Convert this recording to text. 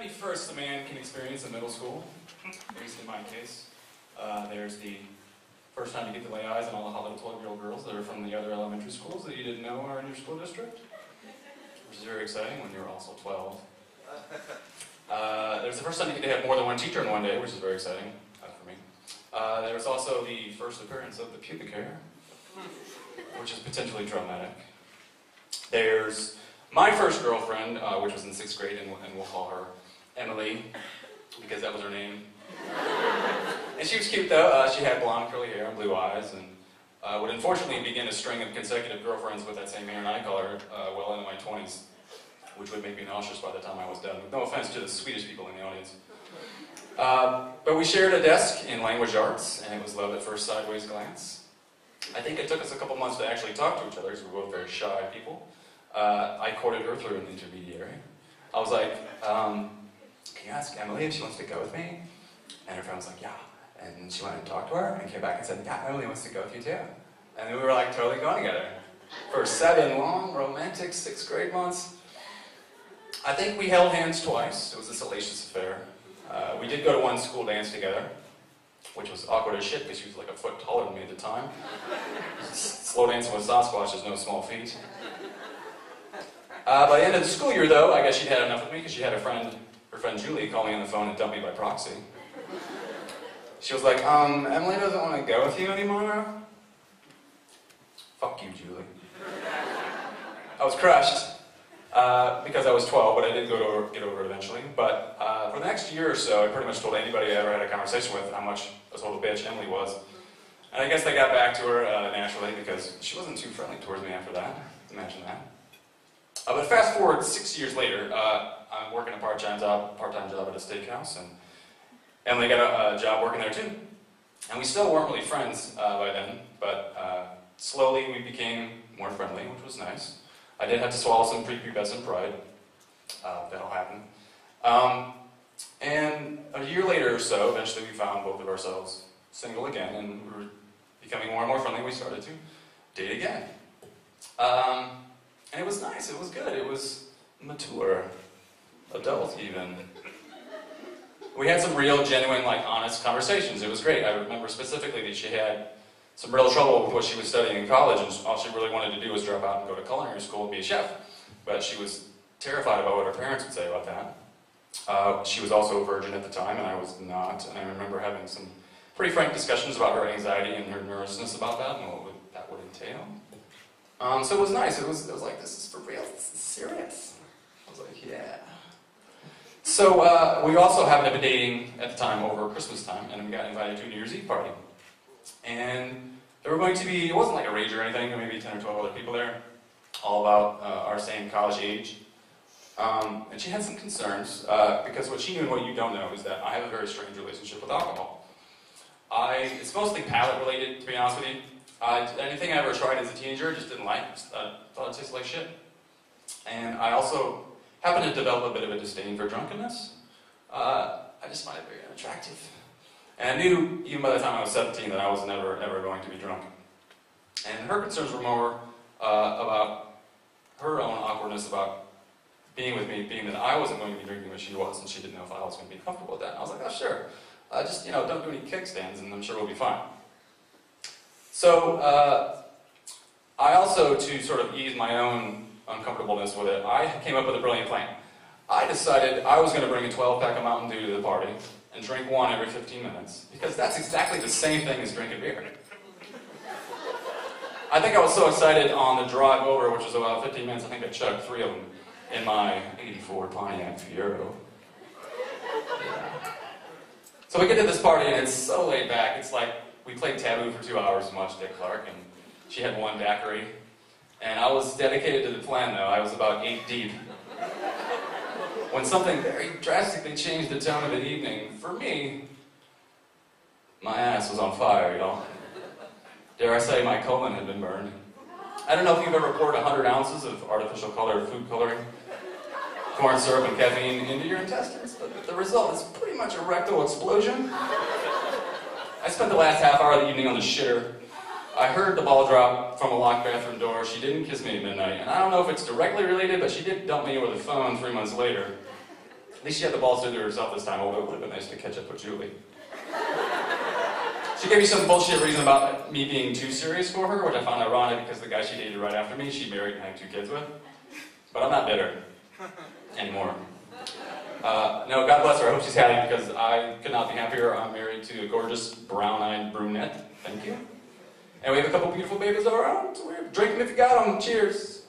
many firsts a man can experience in middle school, at least in my case. There's the first time you get to lay eyes on all the hot little 12-year-old girls that are from the other elementary schools that you didn't know are in your school district, which is very exciting when you're also 12. There's the first time you get to have more than one teacher in one day, which is very exciting for me. There's also the first appearance of the pubic hair, which is potentially traumatic. There's my first girlfriend, which was in 6th grade, and we'll call her Emily, because that was her name. And she was cute though. She had blonde curly hair and blue eyes, and would unfortunately begin a string of consecutive girlfriends with that same hair and eye color well into my 20s, which would make me nauseous by the time I was done. No offense to the Swedish people in the audience. But we shared a desk in language arts, and it was love at first sideways glance. I think it took us a couple months to actually talk to each other, because we were both very shy people. I courted her through an intermediary. I was like, can you ask Emily if she wants to go with me? And her friend was like, yeah. And she went and talked to her, and came back and said, yeah, Emily wants to go with you too. And then we were like totally going together. For 7 long, romantic 6th grade months. I think we held hands twice. It was a salacious affair. We did go to one school dance together, which was awkward as shit because she was like a foot taller than me at the time. Slow dancing with Sasquatch is no small feat. By the end of the school year, though, I guess she'd had enough of me because she had her friend Julie call me on the phone and dump me by proxy. She was like, Emily doesn't want to go with you anymore now? Fuck you, Julie. I was crushed. Because I was 12, but I did get over it eventually. But for the next year or so, I pretty much told anybody I ever had a conversation with how much a total bitch Emily was. And I guess I got back to her naturally because she wasn't too friendly towards me after that. Imagine that. But fast forward 6 years later, I'm working a part-time job at a steakhouse, and Emily got a job working there too. And we still weren't really friends by then, but slowly we became more friendly, which was nice. I did have to swallow some prepubescent pride. That'll happen. And a year later or so, eventually we found both of ourselves single again, and we were becoming more and more friendly. We started to date again. And it was nice, it was good, it was mature, adult even. We had some real, genuine, like, honest conversations. It was great. I remember specifically that she had some real trouble with what she was studying in college, and all she really wanted to do was drop out and go to culinary school and be a chef. But she was terrified about what her parents would say about that. She was also a virgin at the time, and I was not, and I remember having some pretty frank discussions about her anxiety and her nervousness about that, and what that would entail. So it was nice. It was like, this is for real, this is serious. I was like, yeah. So we also happened to be dating at the time over Christmas time, and we got invited to a New Year's Eve party. And there were going to be, it wasn't like a rage or anything, there were maybe 10 or 12 other people there, all about our same college age. And she had some concerns, because what she knew and what you don't know is that I have a very strange relationship with alcohol. It's mostly palate related, to be honest with you. Anything I ever tried as a teenager, I just didn't like. I thought it tasted like shit. And I also happened to develop a bit of a disdain for drunkenness. I just find it very unattractive. And I knew, even by the time I was 17, that I was never, ever going to be drunk. And her concerns were more about her own awkwardness about being with me, being that I wasn't going to be drinking what she was, and she didn't know if I was going to be comfortable with that. And I was like, oh, sure. Just, don't do any kickstands, and I'm sure we'll be fine. So, I also, to sort of ease my own uncomfortableness with it, I came up with a brilliant plan. I decided I was going to bring a 12-pack of Mountain Dew to the party and drink one every 15 minutes, because that's exactly the same thing as drinking beer. I think I was so excited on the drive over, which was about 15 minutes, I think I chugged 3 of them in my '84 Pontiac Fiero. Yeah. So we get to this party, and it's so laid back. It's like we played Taboo for 2 hours and watched Dick Clark, and she had one daiquiri. And I was dedicated to the plan, though. I was about 8 deep. When something very drastically changed the tone of the evening, for me, my ass was on fire, y'all. Dare I say my colon had been burned. I don't know if you've ever poured 100 ounces of artificial color, food coloring, corn syrup, and caffeine into your intestines, but the result is pretty much a rectal explosion. I spent the last half hour of the evening on the shitter. I heard the ball drop from a locked bathroom door. She didn't kiss me at midnight, and I don't know if it's directly related, but she did dump me over the phone 3 months later. At least she had the balls to do it herself this time, although it would have been nice to catch up with Julie. She gave me some bullshit reason about me being too serious for her, which I found ironic because the guy she dated right after me, she married and had 2 kids with. But I'm not bitter. Anymore. No, God bless her. I hope she's happy because I could not be happier. I'm married to a gorgeous brown-eyed brunette. Thank you. And we have a couple beautiful babies all around. So we're drinking if you got them. Cheers.